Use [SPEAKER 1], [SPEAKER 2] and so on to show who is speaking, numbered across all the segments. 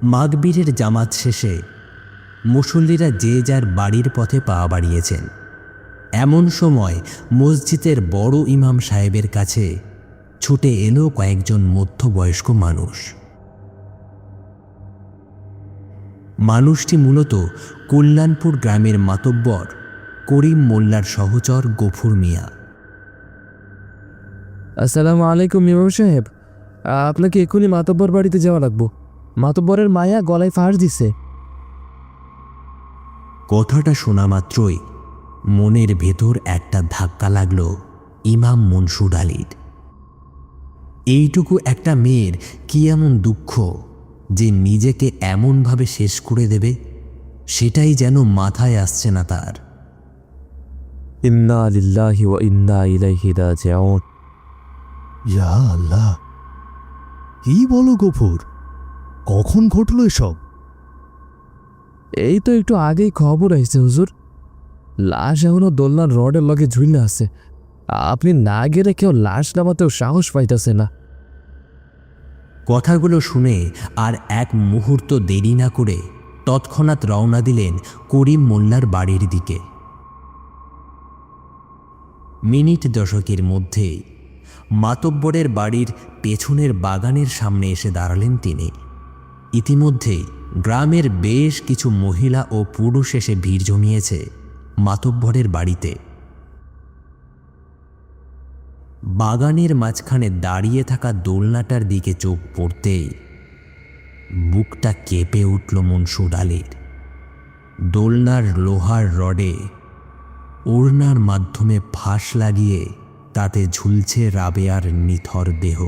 [SPEAKER 1] মাগবীরের জামাত শেষে মুসল্লিরা যে যার বাড়ির পথে পা বাড়িয়েছেন। এমন সময় মসজিদের বড় ইমাম সাহেবের কাছে ছুটে এলো কয়েকজন মধ্যবয়স্ক মানুষ। মানুষটি মূলত কল্যাণপুর গ্রামের মাতব্বর করিম মোল্লার সহচর গফুর মিয়া।
[SPEAKER 2] আসসালামু আলাইকুম ইমাম সাহেব, আপনাকে এখনই মাতব্বর বাড়িতে যাওয়া লাগবো। মাতব্বরের মায়া গলায় ফাঁস দিছে।
[SPEAKER 1] কথাটা শোনা মাত্রই মনের ভেতর একটা ধাক্কা লাগলো ইমাম মনসুর আলীর। এইটুকু একটা মেয়ের কি এমন দুঃখ যে নিজেকে এমনভাবে শেষ করে দেবে, সেটাই যেন মাথায় আসছে না তার।
[SPEAKER 2] ইন্না লিল্লাহি ওয়া ইন্না ইলাইহি রাজিউন।
[SPEAKER 3] ইয়া আল্লাহ, কি বলো গফুর, কখন ঘটলো এসব?
[SPEAKER 2] এই তো একটু আগেই খবর আইছে হুজুর, লাশ এখনো দোলনার রডের লগে ঝুলে আছে। আপনি না গেলে কেউ লাশ নামাতেও সাহস পাইতেছে না।
[SPEAKER 1] কথাগুলো শুনে আর এক মুহূর্ত দেরি না করে তৎক্ষণাৎ রওনা দিলেন করিম মোল্লার বাড়ির দিকে। মিনিট দশকের মধ্যে মাতব্বরের বাড়ির পেছনের বাগানের সামনে এসে দাঁড়ালেন তিনি। ইতিমধ্যে গ্রামের বেশ কিছু মহিলা ও পুরুষ এসে ভিড় জমিয়েছে মাতব্বরের বাড়িতে। বাগানের মাঝখানে দাঁড়িয়ে থাকা দোলনাটার দিকে চোখ পড়তেই বুকটা কেঁপে উঠল মনসুর আলীর। দোলনার লোহার রডে ওড়নার মাধ্যমে ফাঁস লাগিয়ে তাতে ঝুলছে রাবেয়ার নিথর দেহ।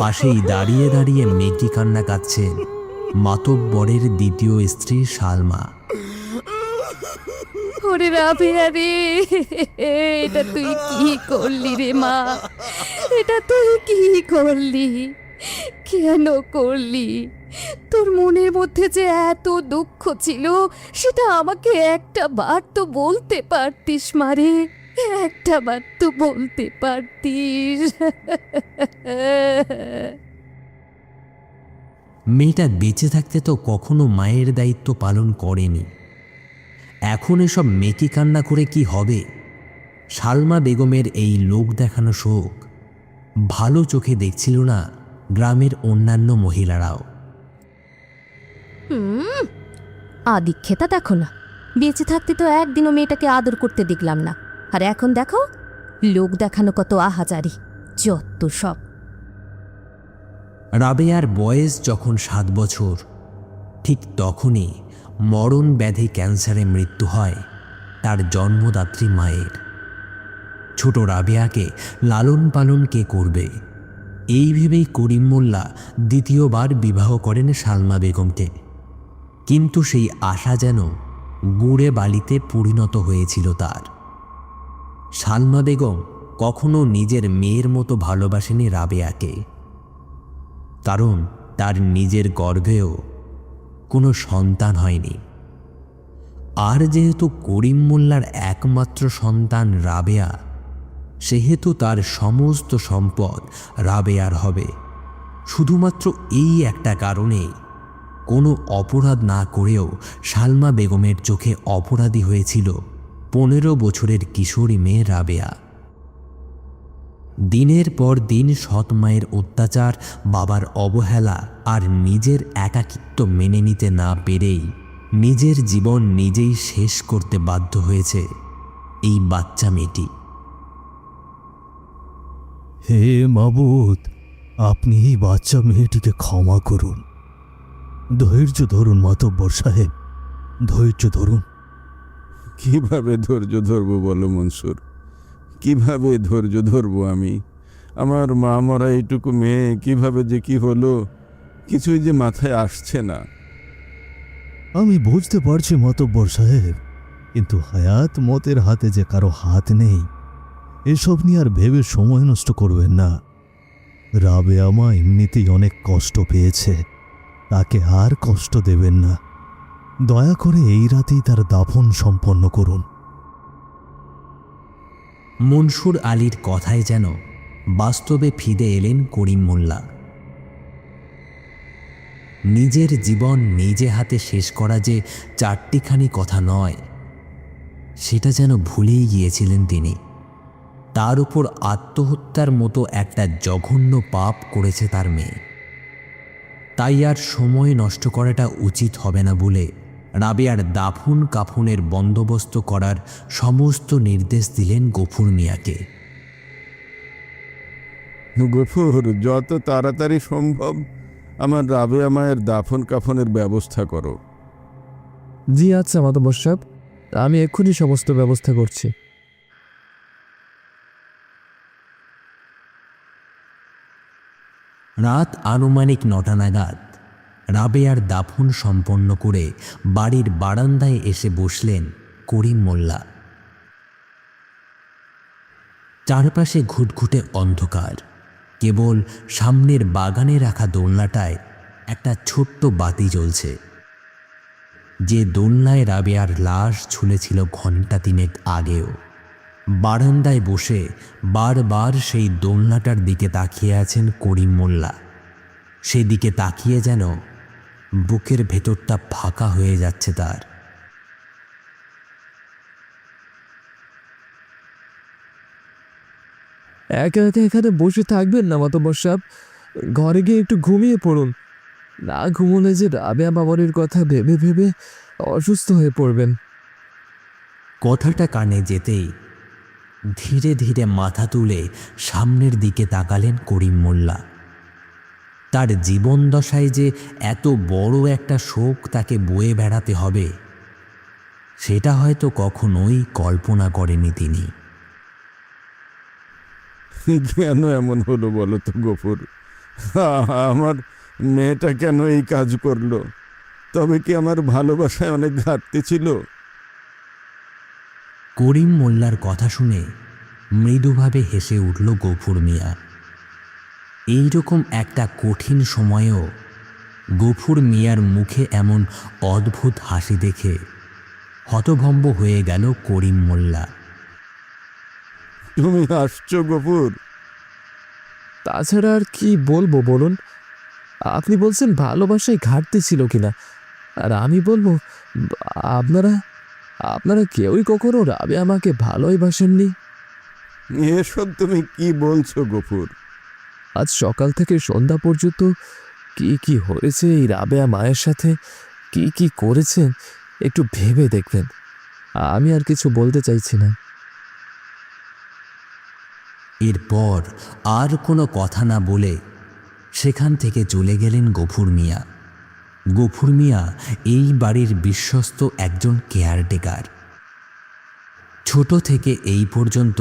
[SPEAKER 1] পাশেই দাঁড়িয়ে দাঁড়িয়ে মেকি কান্না কাঁদছেন মাতব্বরের দ্বিতীয় স্ত্রী সালমা।
[SPEAKER 4] ওরে রাবেয়া রে, এটা তুই কি করলি রে মা? এটা তুই কি করলি? কেন করলি? তোর মনের মধ্যে যে এত দুঃখ ছিল, সেটা আমাকে একটা বার তো বলতে পারতিস মারে, একটা বার তো বলতে পারতিস।
[SPEAKER 1] মেয়েটা বেঁচে থাকতে তো কখনো মায়ের দায়িত্ব পালন করেনি, এখন এসব মেকি কান্না করে কি হবে? সালমা বেগমের এই লোক দেখানো শোক ভালো চোখে দেখছিল না গ্রামের অন্যান্য মহিলারাও।
[SPEAKER 4] আদিক্ষেতা দেখো না, বেঁচে থাকতে তো একদিনও মেয়েটাকে আদর করতে দেখলাম না, আর এখন দেখো লোক দেখানো কত আহাজারি, যত সব।
[SPEAKER 1] রাবেয়ার বয়স যখন 7 বছর, ঠিক তখনই মরণ ব্যাধি ক্যান্সারে মৃত্যু হয় তার জন্মদাত্রী মায়ের। ছোট রাবেয়াকে লালন পালন কে করবে, এই ভেবেই করিম মোল্লা দ্বিতীয়বার বিবাহ করেন সালমা বেগমকে। কিন্তু সেই আশা যেন গুড়ে বালিতে পরিণত হয়েছিল তার। সালমা বেগম কখনো নিজের মেয়ের মতো ভালোবাসেনি রাবেয়াকে, কারণ তার নিজের গর্ভেও কোনো সন্তান হয়নি। আর যেহেতু করিম মোল্লার একমাত্র সন্তান রাবেয়া, সেহেতু তার সমস্ত সম্পদ রাবেয়ার হবে। শুধুমাত্র এই একটা কারণেই কোনো অপরাধ না করেও সালমা বেগমের চোখে অপরাধী হয়েছিল 15 বছরের কিশোরী মেয়ে রাবেয়া। দিনের পর দিন সৎ মায়ের অত্যাচার, বাবার অবহেলা আর নিজের একাকিত্ব মেনে নিতে না পেরেই নিজের জীবন নিজেই শেষ করতে বাধ্য হয়েছে এই বাচ্চা মেয়েটি।
[SPEAKER 3] হে মাবুদ, আপনি এই বাচ্চা মেয়েটিকে ক্ষমা করুন। ধৈর্য ধরুন মাতব্বর সাহেব, ধৈর্য ধরুন।
[SPEAKER 5] কিভাবে ধৈর্য ধরবো বলো মনসুর, কিভাবে ধৈর্য ধরবো আমি? আমার মা মরা এইটুকু মেয়ে কিভাবে যে কি হলো, কিছুই যে মাথায় আসছে না।
[SPEAKER 3] আমি বুঝতে পারছি মাতব্বর সাহেব, কিন্তু হায়াত মতের হাতে যে কারো হাত নেই, এসব নিয়ে আর ভেবে সময় নষ্ট করবেন না। রাবেয়া মা এমনিতেই অনেক কষ্ট পেয়েছে, তাকে আর কষ্ট দেবেন না। দয়া করে এই রাতেই তার দাফন সম্পন্ন করুন।
[SPEAKER 1] মনসুর আলীর কথায় যেন বাস্তবে ফিরে এলেন করিম মোল্লা। নিজের জীবন নিজে হাতে শেষ করা যে চারটিখানি কথা নয়, সেটা যেন ভুলেই গিয়েছিলেন তিনি। তার উপর আত্মহত্যার মতো একটা জঘন্য পাপ করেছে তার মেয়ে। তাই আর সময় নষ্ট করাটা উচিত হবে না বলে রাবেয়ার দাফন কাফনের বন্দোবস্ত করার সমস্ত নির্দেশ দিলেন গফুর মিয়াকে।
[SPEAKER 5] গফুর, যত তাড়াতাড়ি সম্ভব আমার রাবেয়া মায়ের দাফন কাফনের ব্যবস্থা করো।
[SPEAKER 2] জি আচ্ছা মাতব্বর সাহেব, আমি এক্ষুনি সমস্ত ব্যবস্থা করছি।
[SPEAKER 1] রাত আনুমানিক 9টা নাগাদ রাবেয়ার দাফন সম্পন্ন করে বাড়ির বারান্দায় এসে বসলেন করিম মোল্লা। চারপাশে ঘুটঘুটে অন্ধকার, কেবল সামনের বাগানে রাখা দোলনাটায় একটা ছোট্ট বাতি জ্বলছে। যে দোলনায় রাবেয়ার লাশ ঝুলেছিল ঘণ্টা 3 আগেও। বারান্দায় বসে বারবার সেই দোলনাটার দিকে তাকিয়ে আছেন করিম মোল্লা। সেদিকে তাকিয়ে যেন বুকের ভেতরটা ফাঁকা হয়ে যাচ্ছে তার।
[SPEAKER 2] একা একা এখানে বসে থাকবেন না মাতব্বর সাহেব, ঘরে গিয়ে একটু ঘুমিয়ে পড়ুন। না ঘুমোলে যে রাবেয়া বাবরের কথা ভেবে ভেবে অসুস্থ হয়ে পড়বেন।
[SPEAKER 1] কথাটা কানে যেতেই ধীরে ধীরে মাথা তুলে সামনের দিকে তাকালেন করিম মোল্লা। তার জীবন দশায় যে এত বড় একটা শোক তাকে বয়ে বেড়াতে হবে, সেটা হয়তো কখনোই কল্পনা করেনি তিনি।
[SPEAKER 5] কেন এমন হলো বলো তো গফুর? আমার মেয়েটা কেন এই কাজ করলো? তবে কি আমার ভালোবাসায় অনেক ঘাটতি ছিল?
[SPEAKER 1] করিম মোল্লার কথা শুনে মৃদুভাবে হেসে উঠল গফুর মিয়া। এইরকম একটা কঠিন সময়েও গফুর মিয়ার মুখে এমন অদ্ভুত হাসি দেখে হতভম্ব হয়ে গেল করিম মোল্লা।
[SPEAKER 5] তুমি হাসছো গফুর?
[SPEAKER 2] তাছাড়া আর কি বলবো বলুন? আপনি বলছেন ভালোবাসায় ঘাটতি ছিল কিনা, আর আমি বলবো আপনারা আপনারা কেউই কখনো রাবেয়া আমাকে ভালোই বাসেননি।
[SPEAKER 5] এসব তুমি কি বলছো গফুর?
[SPEAKER 2] আজ সকাল থেকে সন্ধ্যা পর্যন্ত কি কি হয়েছে এই রাবেয়া মায়ের সাথে, কি কি করেছেন একটু ভেবে দেখবেন। আমি আর কিছু বলতে চাইছি না।
[SPEAKER 1] এরপর আর কোনো কথা না বলে সেখান থেকে চলে গেলেন গফুর মিয়া। গফুর মিয়া এই বাড়ির বিশ্বস্ত একজন কেয়ারটেকার। ছোট থেকে এই পর্যন্ত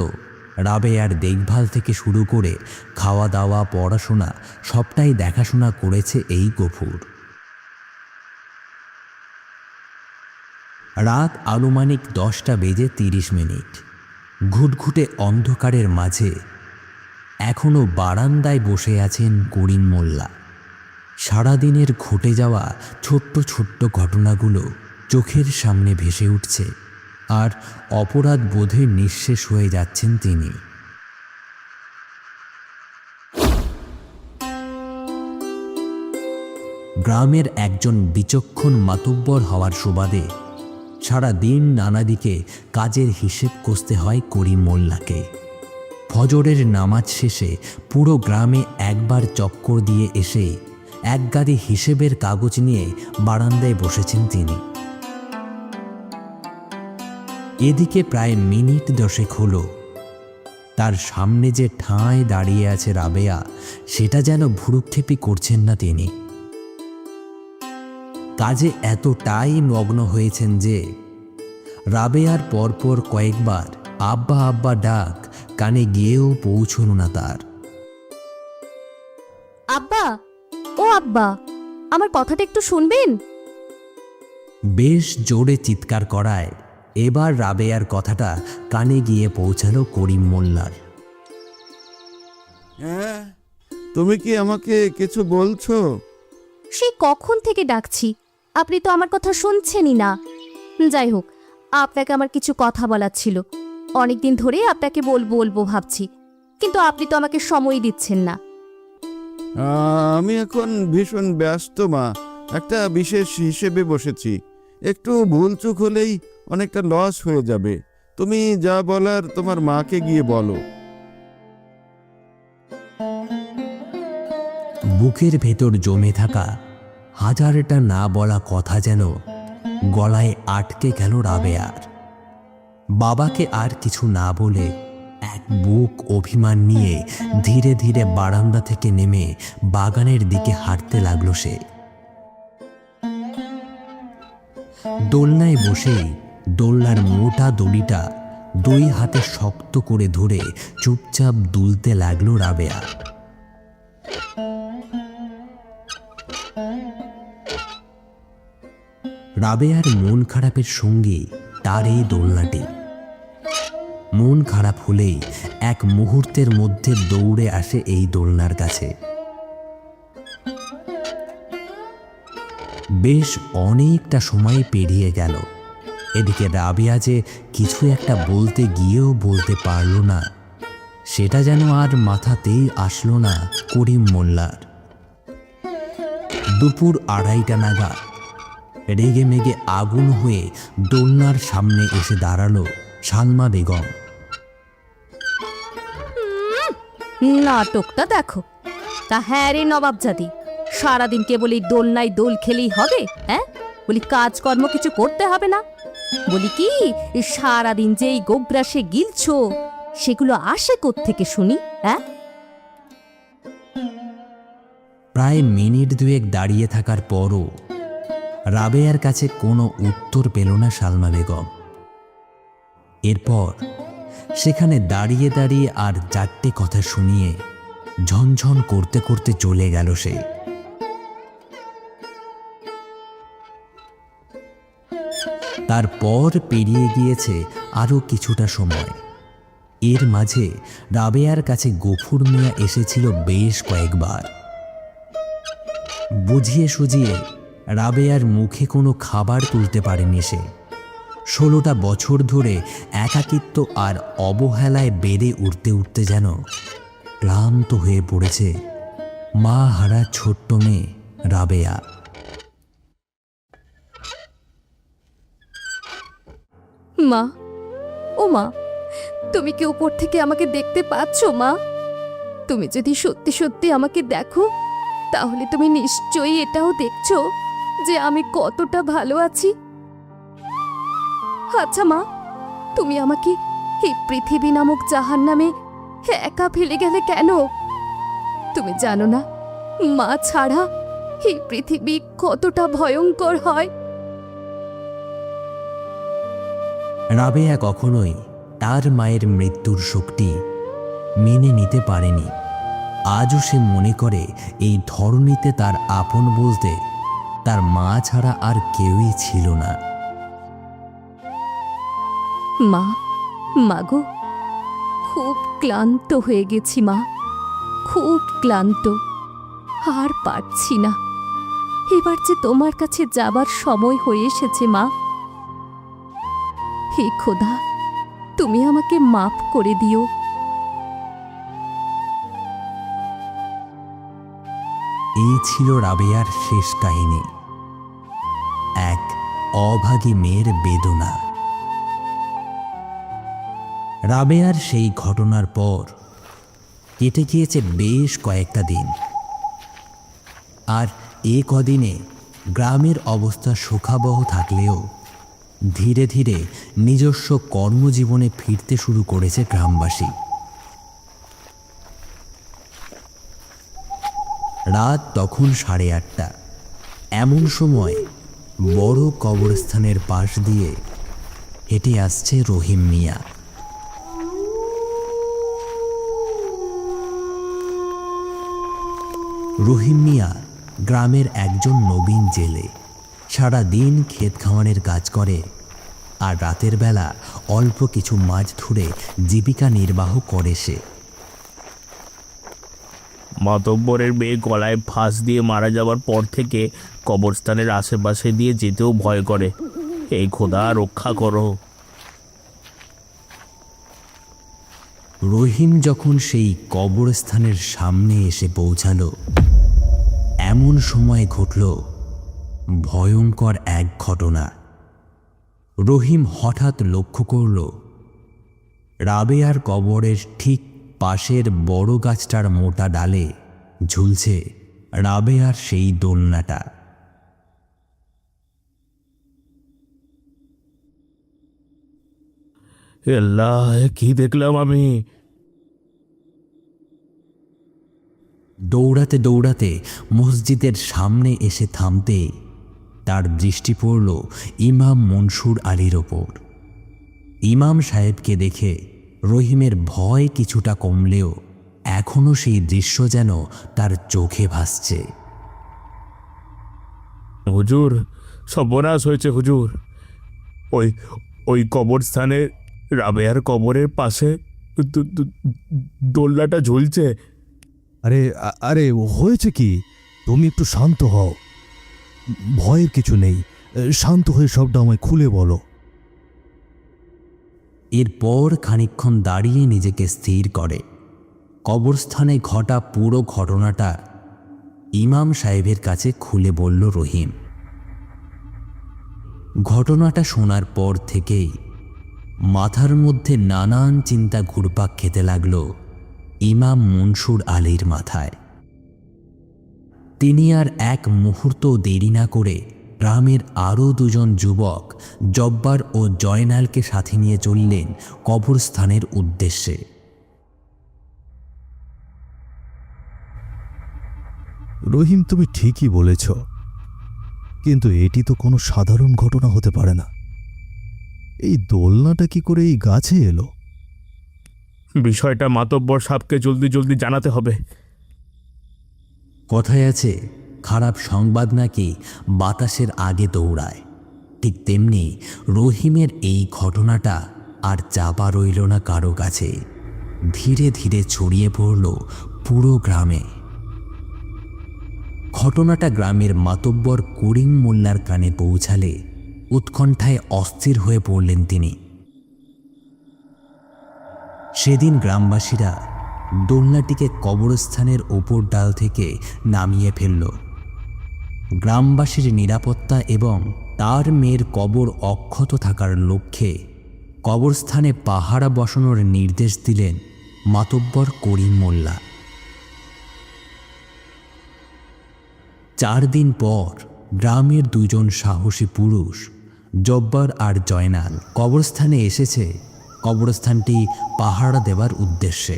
[SPEAKER 1] রাবেয়ার দেখভাল থেকে শুরু করে খাওয়া দাওয়া পড়াশোনা সবটাই দেখাশোনা করেছে এই গফুর। রাত আনুমানিক 10:30। ঘুটঘুটে অন্ধকারের মাঝে এখনো বারান্দায় বসে আছেন করিম মোল্লা। সারাদিনের ঘটে যাওয়া ছোট্ট ছোট্ট ঘটনাগুলো চোখের সামনে ভেসে উঠছে, আর অপরাধ বোধে নিঃশেষ হয়ে যাচ্ছেন তিনি। গ্রামের একজন বিচক্ষণ মাতব্বর হওয়ার সুবাদে সারা দিন নানা দিকে কাজের হিসেব কষতে হয় করিম মোল্লাকে। ফজরের নামাজ শেষে পুরো গ্রামে একবার চক্কর দিয়ে এসে এক গাদি হিসেবের কাগজ নিয়ে বারান্দায় বসেছেন তিনি। এদিকে প্রায় মিনিট 10 হলো তার সামনে যে ঠাঁই দাঁড়িয়ে আছে রাবেয়া, সেটা যেন ভ্রুক্ষেপই করছেন না তিনি। কাজে এতটাই মগ্ন হয়েছেন যে রাবেয়ার পরপর কয়েকবার আব্বা আব্বা ডাক কানে গিয়েও পৌঁছল না তার।
[SPEAKER 4] আব্বা, ও আব্বা, আমার কথাটা একটু শুনবেন?
[SPEAKER 1] বেশ জোরে চিৎকার করায় এবার রাবেয়ার কথাটা কানে গিয়ে পৌঁছালো করিম মোল্লার।
[SPEAKER 5] হ্যাঁ, তুমি কি আমাকে কিছু বলছো?
[SPEAKER 4] সেই কখন থেকে ডাকছি, আপনি তো আমার কথা শুনছেনই না। যাই হোক, আপনাকে আমার কিছু কথা বলার ছিল। অনেকদিন ধরে আপনাকে বলবো ভাবছি, কিন্তু আপনি তো আমাকে সময় দিচ্ছেন না।
[SPEAKER 5] আমি এখন ভীষণ ব্যস্ত মা, একটা বিশেষ হিসেবে বসেছি, একটু ভুলচুক হলেই অনেকটা লস হয়ে যাবে। তুমি যা বলার তোমার মাকে গিয়ে বলো।
[SPEAKER 1] বুকের ভেতর জমে থাকা হাজারটা না বলা কথা যেন গলায় আটকে গেল রাবেয়ার। বাবাকে আর কিছু না বলে এক বুক অভিমান নিয়ে ধীরে ধীরে বারান্দা থেকে নেমে বাগানের দিকে হাঁটতে লাগলো সে। দোলনায় বসেই দোলনার মোটা দড়িটা দুই হাতে শক্ত করে ধরে চুপচাপ দুলতে লাগলো রাবেয়া। রাবেয়ার মন খারাপের সঙ্গে তার এই দোলনাটি। মন খারাপ হলেই এক মুহূর্তের মধ্যে দৌড়ে আসে এই দোলনার কাছে। বেশ অনেকটা সময় পেরিয়ে গেল। এদিকে রাবেয়া যে কিছু একটা বলতে গিয়েও বলতে পারল না, সেটা যেন আর মাথাতেই আসলো না করিম মোল্লার। দুপুর 2:30টা নাগাদ রেগে মেগে আগুন হয়ে দোলনার সামনে এসে দাঁড়ালো সালমা বেগম।
[SPEAKER 4] নাটকটা দেখো। তা হ্যাঁ রে নবাবজাদি, সারাদিন কেবল এই দোলনায় দোল খেলেই হবে? হ্যাঁ, বলি কাজকর্ম কিছু করতে হবে না? বলি কি এই সারাদিন যে এই গোগ্রাসে গিলছো, সেগুলো আসে কোত্থেকে শুনি? হ্যাঁ,
[SPEAKER 1] প্রায় মিনিট 2 দাঁড়িয়ে থাকার পরও রাবেয়ার কাছে কোনো উত্তর পেল না সালমা বেগম। এরপর সেখানে দাঁড়িয়ে দাঁড়িয়ে আর 4টে কথা শুনিয়ে ঝনঝন করতে করতে চলে গেল সে। তারপর পেরিয়ে গিয়েছে আরও কিছুটা সময়। এর মাঝে রাবেয়ার কাছে গফুর মিয়া এসেছিল বেশ কয়েকবার। বুঝিয়ে সুঝিয়ে রাবেয়ার মুখে কোনো খাবার তুলতে পারেনি সে। 16টা বছর ধরে একাকিত্ব আর অবহেলায় বেড়ে উঠতে উঠতে যেন ক্লান্ত হয়ে পড়েছে মা হারা ছোট্ট মেয়ে রাবেয়া।
[SPEAKER 4] মা, ও মা, তুমি কি উপর থেকে আমাকে দেখতে পাচ্ছ মা? তুমি যদি সত্যি সত্যি আমাকে দেখো, তাহলে তুমি নিশ্চয়ই এটাও দেখছো যে আমি কতটা ভালো আছি। আচ্ছা মা, তুমি আমাকে এই পৃথিবী নামক জাহান্নামে একা ফেলে গেলে কেন? তুমি জানো না মা ছাড়া এই পৃথিবী কতটা ভয়ঙ্কর হয়?
[SPEAKER 1] রাবেয়া কখনোই তার মায়ের মৃত্যুর শোকটি মেনে নিতে পারেনি। আজও সে মনে করে এই ধরনীতে তার আপন বলতে তার মা ছাড়া আর কেউই ছিল না।
[SPEAKER 4] মা, মাগো, খুব ক্লান্ত হয়ে গেছি মা, খুব ক্লান্ত, আর পারছি না। এবার যে তোমার কাছে যাবার সময় হয়ে এসেছে মা। হে খোদা, তুমি আমাকে মাফ করে দিও।
[SPEAKER 1] এই ছিল রাবেয়ার শেষ কাহিনী, এক অভাগী মেয়ের বেদনা। রাবেয়ার সেই ঘটনার পর কেটে গিয়েছে বেশ কয়েকটা দিন। আর এ কদিনে গ্রামের অবস্থা শোকাবহ থাকলেও ধীরে ধীরে নিজস্ব কর্মজীবনে ফিরতে শুরু করেছে গ্রামবাসী। রাত তখন 8:30। এমন সময় বড় কবরস্থানের পাশ দিয়ে হেঁটে আসছে রহিম মিয়া। রহিম মিয়া গ্রামের একজন নবীন জেলে। সারা দিন ক্ষেত খামারের কাজ করে আর রাতের বেলা অল্প কিছু মাছ ধরে জীবিকা নির্বাহ করে সে।
[SPEAKER 6] মাতব্বরের মেয়ে গলায় ফাঁস দিয়ে মারা যাওয়ার পর থেকে কবরস্থানের আশেপাশে দিয়ে যেতেও ভয় করে। এই খোদা রক্ষা করো।
[SPEAKER 1] রহিম যখন সেই কবরস্থানের সামনে এসে পৌঁছালো, এমন সময় ঘটল ভয়ঙ্কর এক ঘটনা। রহিম হঠাৎ লক্ষ্য করল রাবেয়ার কবরের ঠিক পাশের বড় গাছটার মোটা ডালে ঝুলছে রাবেয়ার সেই দোলনাটা।
[SPEAKER 6] আল্লাহ, কি দেখলাম আমি!
[SPEAKER 1] দৌড়াতে দৌড়াতে মসজিদের সামনে এসে থামতে তার দৃষ্টি পড়ল ইমাম মনসুর আলীর ওপর। ইমাম সাহেবকে দেখে রহিমের ভয় কিছুটা কমলেও এখনও সেই দৃশ্য যেন তার চোখে ভাসছে।
[SPEAKER 6] হুজুর, সর্বনাশ হয়েছে হুজুর। ওই ওই কবরস্থানে রাবেয়ার কবরের পাশে দোলনাটা ঝুলছে।
[SPEAKER 3] আরে আরে হয়েছে কি? তুমি একটু শান্ত হও, ভয়ের কিছু নেই। শান্ত হয়ে সবটা আমায় খুলে বলো।
[SPEAKER 1] এরপর খানিকক্ষণ দাঁড়িয়ে নিজেকে স্থির করে কবরস্থানে ঘটা পুরো ঘটনাটা ইমাম সাহেবের কাছে খুলে বলল রহিম। ঘটনাটা শোনার পর থেকেই মাথার মধ্যে নানান চিন্তা ঘুরপাক খেতে লাগল ইমাম মনসুর আলীর মাথায়। তিনি আর এক মুহূর্ত দেরি না করে গ্রামের আরও দুজন যুবক জব্বার ও জয়নালকে সাথে নিয়ে চললেন কবরস্থানের উদ্দেশ্যে।
[SPEAKER 3] রহিম, তুমি ঠিকই বলেছ, কিন্তু এটি তো কোনো সাধারণ ঘটনা হতে পারে না। এই দোলনাটা কি করে এই গাছে এলো?
[SPEAKER 6] বিষয়টা মাতব্বর সাহেবকে জলদি জলদি জানাতে হবে।
[SPEAKER 1] কথায় আছে, খারাপ সংবাদ নাকি বাতাসের আগে দৌড়ায়। ঠিক তেমনি রহিমের এই ঘটনাটা আর চাপা রইল না কারো কাছে, ধীরে ধীরে ছড়িয়ে পড়ল পুরো গ্রামে। ঘটনাটা গ্রামের মাতব্বর করিম মোল্লার কানে পৌঁছালে উৎকণ্ঠায় অস্থির হয়ে পড়লেন তিনি। সেদিন গ্রামবাসীরা দোলনাটিকে কবরস্থানের ওপর ডাল থেকে নামিয়ে ফেলল। গ্রামবাসীর নিরাপত্তা এবং তার মেয়ের কবর অক্ষত থাকার লক্ষ্যে কবরস্থানে পাহারা বসানোর নির্দেশ দিলেন মাতব্বর করিম মোল্লা। 4 দিন পর গ্রামের দুজন সাহসী পুরুষ জব্বার আর জয়নাল কবরস্থানে এসেছে কবরস্থানটি পাহারা দেবার উদ্দেশ্যে।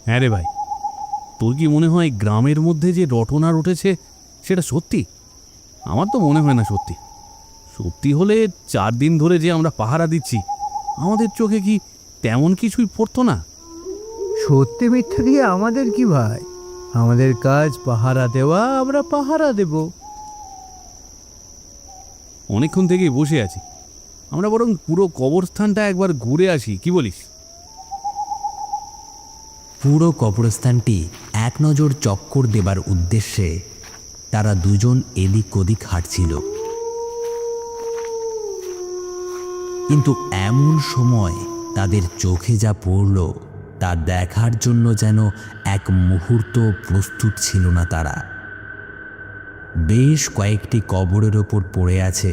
[SPEAKER 7] হ্যাঁ রে ভাই, তোর কি মনে হয় গ্রামের মধ্যে যে রটনা রটেছে সেটা সত্যি? আমার তো মনে হয় না সত্যি। সত্যি হলে 4 দিন ধরে যে আমরা পাহারা দিচ্ছি, আমাদের চোখে কি তেমন কিছুই পড়তো না?
[SPEAKER 8] সত্যি মিথ্যা দিয়ে আমাদের কি ভাই? আমাদের কাজ পাহারা দেওয়া, আমরা পাহারা দেব।
[SPEAKER 7] অনেকক্ষণ থেকেই বসে আছি, আমরা বরং পুরো কবরস্থানটা একবার ঘুরে আসি, কি বলিস?
[SPEAKER 1] পুরো কবরস্থানটি এক নজর চক্কর দেবার উদ্দেশ্যে তারা দুজন এদিক ওদিক হাঁটছিল। কিন্তু এমন সময় তাদের চোখে যা পড়ল তা দেখার জন্য যেন এক মুহূর্ত প্রস্তুত ছিল না তারা। বেশ কয়েকটি কবরের ওপর পড়ে আছে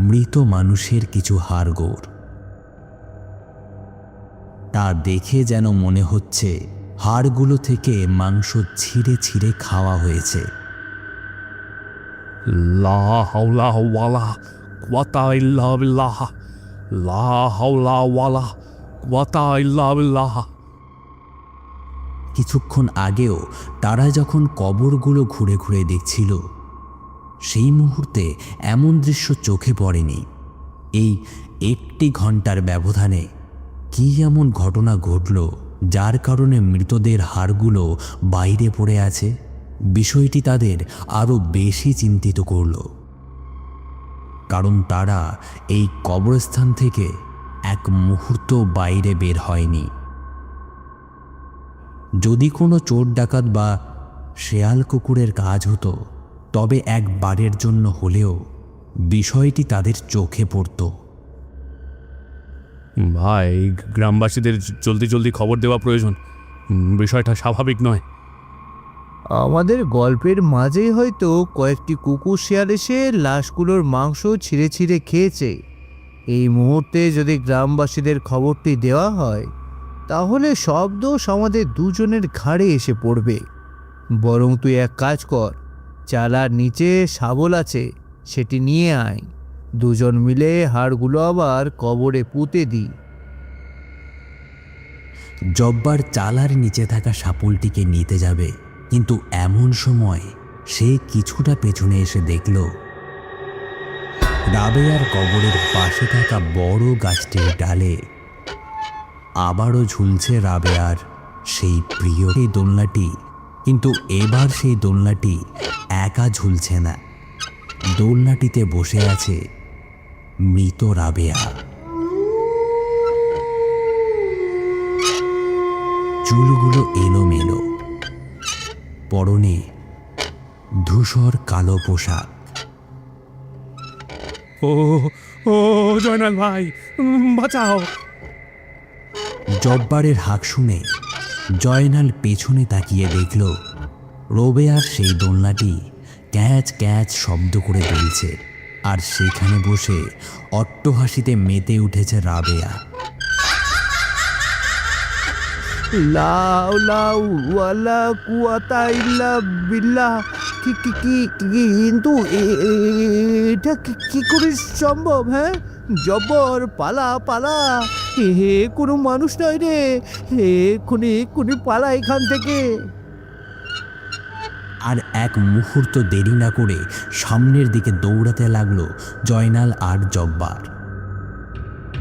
[SPEAKER 1] মৃত মানুষের কিছু হাড়গোড়। তা দেখে যেন মনে হচ্ছে হাড়গুলো থেকে মাংস ছিঁড়ে ছিঁড়ে খাওয়া হয়েছে।
[SPEAKER 7] লা হাওলা ওয়ালা কুওয়াতা ইল্লা বিল্লাহ, লা হাওলা ওয়ালা কুওয়াতা ইল্লা বিল্লাহ।
[SPEAKER 1] কিছুক্ষণ আগেও তারা যখন কবরগুলো ঘুরে ঘুরে দেখছিল, সেই মুহূর্তে এমন দৃশ্য চোখে পড়েনি। এই 1 ঘন্টার ব্যবধানে কী এমন ঘটনা ঘটল যার কারণে মৃতদের হাড়গুলো বাইরে পড়ে আছে? বিষয়টি তাদের আরও বেশি চিন্তিত করল, কারণ তারা এই কবরস্থান থেকে এক মুহূর্ত বাইরে বের হয়নি। যদি কোনো চোর ডাকাত বা শেয়াল কুকুরের কাজ হতো, তবে একবারের জন্য হলেও বিষয়টি তাদের চোখে পড়ত।
[SPEAKER 7] ভাই, গ্রামবাসীদের জলদি জলদি খবর দেওয়া প্রয়োজন, বিষয়টা স্বাভাবিক নয়।
[SPEAKER 8] আমাদের গল্পের মাঝেই হয়তো কয়েকটি কুকুর শিয়াল এসে লাশগুলোর মাংস ছিঁড়ে ছিঁড়ে খেয়েছে। এই মুহূর্তে যদি গ্রামবাসীদের খবরটি দেওয়া হয় তাহলে সব দোষ আমাদের দুজনের ঘাড়ে এসে পড়বে। বরং তুই এক কাজ কর, চালার নিচে শাবল আছে, সেটি নিয়ে আয়। দুজন মিলে হাড়গুলো আবার কবরে পুঁতে দিই।
[SPEAKER 1] জব্বার চালার নিচে থাকা সাপুলটিকে নিতে যাবে, কিন্তু এমন সময় সে কিছুটা পেছনে এসে দেখল রাবেয়ার কবরের পাশে থাকা বড় গাছটির ডালে আবারও ঝুলছে রাবেয়ার সেই প্রিয় সেই দোলনাটি। কিন্তু এবার সেই দোলনাটি একা ঝুলছে না, দোলনাটিতে বসে আছে মৃত রাবেয়া। চুলগুলো এলোমেলো, পরনে ধূসর কালো পোশাক।
[SPEAKER 7] ও ও জয়নাল ভাই, বাঁচাও!
[SPEAKER 1] জব্বারের হাঁক শুনে জয়নাল পেছনে তাকিয়ে দেখল রোবেয়ার সেই দোলনাটি ক্যাচ ক্যাচ শব্দ করে দুলছে, আর সেখানে বসে অট্টহাসিতে মেতে উঠেছে রাবেয়া।
[SPEAKER 8] লাউ লাউ ওয়ালা কুয়াতা ইল্লা বিল্লাহ। কিন্তু এটা কি করে সম্ভব? হ্যাঁ, জব্বর পালা পালা, হে কোনো মানুষ নয় রে, এক্ষুনি পালা এখান থেকে।
[SPEAKER 1] আর এক মুহূর্ত দেরি না করে সামনের দিকে দৌড়াতে লাগলো জয়নাল আর জব্বার।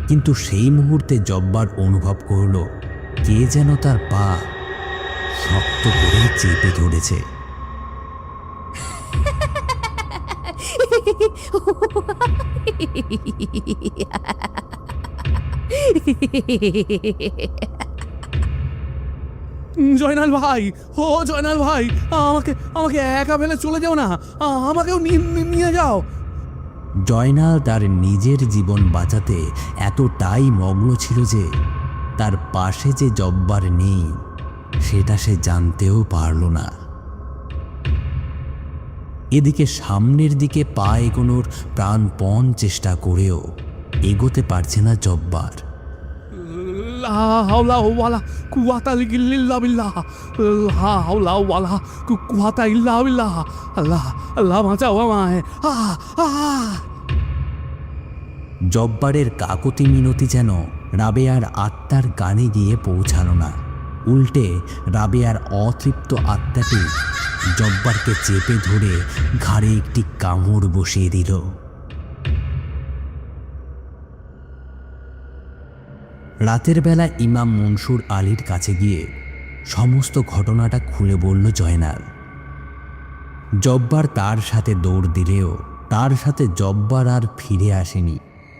[SPEAKER 1] কিন্তু সেই মুহূর্তে জব্বার অনুভব করল কে যেন তার পা শক্ত করে চেপে ধরেছে।
[SPEAKER 7] জয়নাল ভাই, ও জয়নাল ভাই, আমাকে আমাকে একা ফেলে চলে যাও না, আমাকেও নিয়ে যাও।
[SPEAKER 1] জয়নাল তার নিজের জীবন বাঁচাতে এতটাই মগ্ন ছিল যে তার পাশে যে জব্বার নেই সেটা সে জানতেও পারল না। এদিকে সামনের দিকে পা এগোনোর প্রাণপণ চেষ্টা করেও এগোতে পারছে না জব্বার।
[SPEAKER 7] লা হাওলা ওয়ালা কুওয়াতা ইল্লা বিল্লাহ, লা হাওলা ওয়ালা কুওয়াতা ইল্লা বিল্লাহ। আল্লাহ আল্লাহ বাঁচাও আমায়!
[SPEAKER 1] জব্বারের কাকতি মিনতি যেন রাবেয়ার আত্মার কানে গিয়ে পৌঁছালো না, উল্টে রাবেয়ার অতৃপ্ত আত্মাটি জব্বারকে চেপে ধরে ঘাড়ে একটি কামড় বসিয়ে দিল। রাতের বেলা ইমাম মনসুর আলীর কাছে গিয়ে সমস্ত ঘটনাটা খুলে বলল জয়নাল। জব্বার তার সাথে দৌড় দিলেও তার সাথে জব্বার আর ফিরে আসেনি,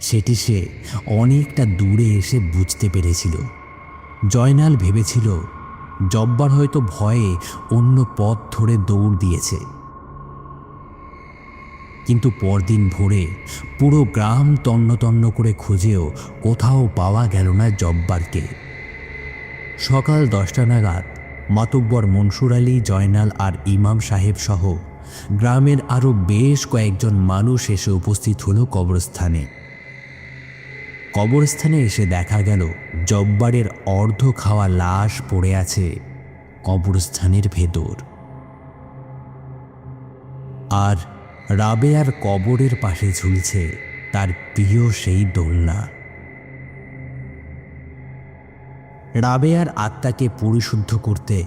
[SPEAKER 1] সেটি সে অনেকটা দূরে এসে বুঝতে পেরেছিল। জয়নাল ভেবেছিল জব্বার হয়তো ভয়ে অন্য পথ ধরে দৌড় দিয়েছে। কিন্তু পরদিন ভোরে পুরো গ্রাম তন্ন তন্ন করে খুঁজেও কোথাও পাওয়া গেল না জব্বারকে। সকাল 10টা নাগাদ মাতব্বর মনসুর আলী, জয়নাল আর ইমাম সাহেব সহ গ্রামের আরও বেশ কয়েকজন মানুষ এসে উপস্থিত হলো কবরস্থানে। কবরস্থানে এসে দেখা গেল জব্বারের অর্ধ খাওয়া লাশ পড়ে আছে কবরস্থানের ভেতর, আর রাবেয়ার কবরের পাশে ঝুলছে তার প্রিয় সেই দোলনা। রাবেয়ার আত্মাকে পরিশুদ্ধ করতে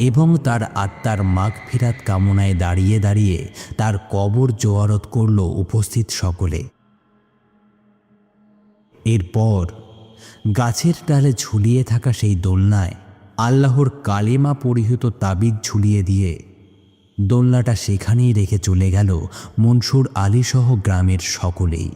[SPEAKER 1] এবং তার আত্মার মাগফিরাত কামনায় দাঁড়িয়ে দাঁড়িয়ে তার কবর জোয়ারত করল উপস্থিত সকলে। এরপর গাছের ডালে ঝুলিয়ে থাকা সেই দোলনায় আল্লাহর কালেমা পরিহিত তাবিজ ঝুলিয়ে দিয়ে দোলনাটা সেখানেই রেখে চলে গেল মনসুর আলী সহ গ্রামের সকলেই।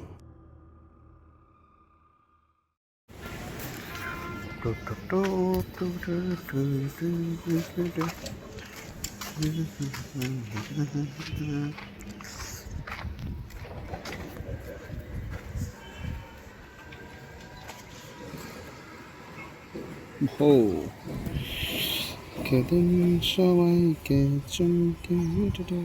[SPEAKER 9] আজকে দিন সবাইকে চমকে উঠে।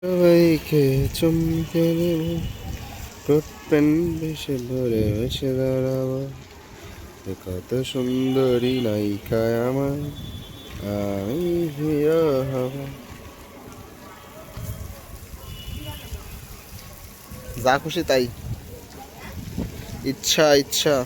[SPEAKER 9] সবাইকে চমকে দেব, কোট প্যান্ট বেশে ভরে এসে দাঁড়াবো, এ কত সুন্দরী নায়িকা আমার, আমি হিরো হব। যা খুশি তাই, ইচ্ছা ইচ্ছা।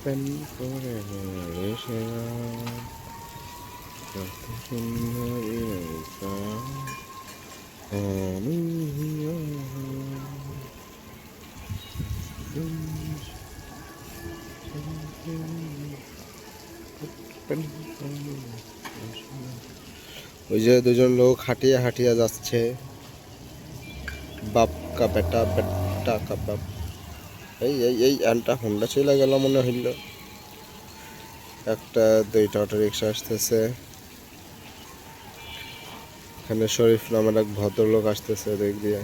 [SPEAKER 9] প্যান করে এসে কত সুন্দরী নায়িকা আমি হিরো ওই যে দুজন লোক হাঁটিয়ে হাঁটিয়ে যাচ্ছে, বাপ কা বেটা বেটা কা বাপ। এই এই এই আনটা হোন্ডা চলে গেল মনে হইল। একটা দুইটা অটো রিক্সা আসতেছে, এখানে শরীফ নামের এক ভদ্রলোক আসতেছে দিক দিয়ে।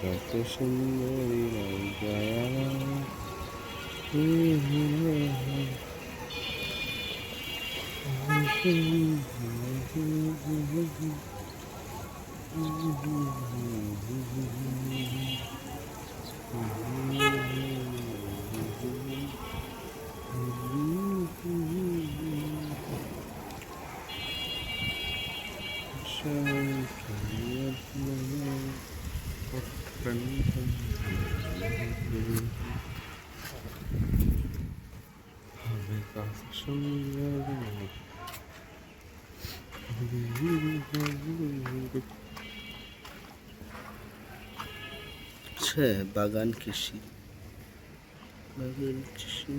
[SPEAKER 9] কত সুন্দরী নায়িকা বাগান কৃষি, বাগান কৃষি।